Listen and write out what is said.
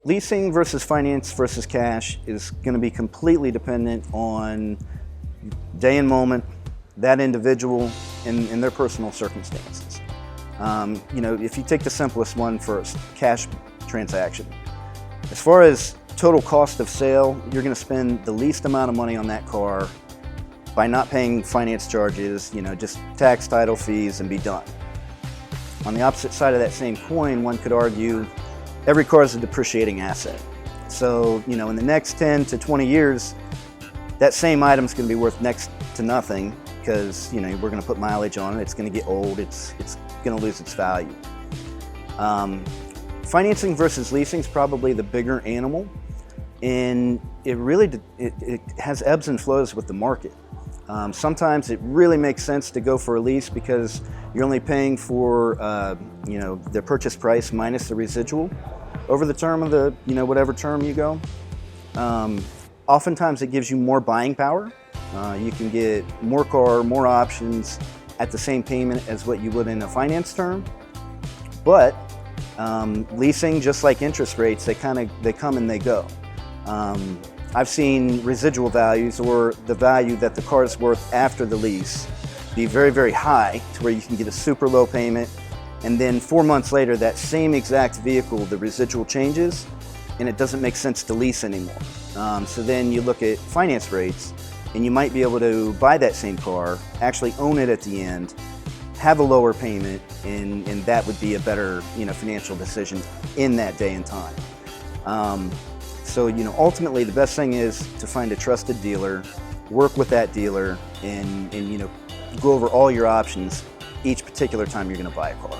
Leasing versus finance versus cash is going to be completely dependent on day and moment, that individual, and their personal circumstances. If you take the simplest one first, cash transaction. As far as total cost of sale, you're going to spend the least amount of money on that car by not paying finance charges, just tax, title, fees, and be done. On the opposite side of that same coin, one could argue every car is a depreciating asset. So, in the next 10 to 20 years, that same item is going to be worth next to nothing because, we're going to put mileage on it. It's going to get old. It's going to lose its value. Financing versus leasing is probably the bigger animal, and it has ebbs and flows with the market. Sometimes it really makes sense to go for a lease because you're only paying for the purchase price minus the residual over the term of the whatever term you go. Oftentimes it gives you more buying power. You can get more car, more options at the same payment as what you would in a finance term. But leasing, just like interest rates, they come and they go. I've seen residual values, or the value that the car is worth after the lease, be very, very high to where you can get a super low payment, and then 4 months later that same exact vehicle, the residual changes and it doesn't make sense to lease anymore. So then you look at finance rates and you might be able to buy that same car, actually own it at the end, have a lower payment, and that would be a better financial decision in that day and time. So ultimately the best thing is to find a trusted dealer, work with that dealer, and go over all your options each particular time you're going to buy a car.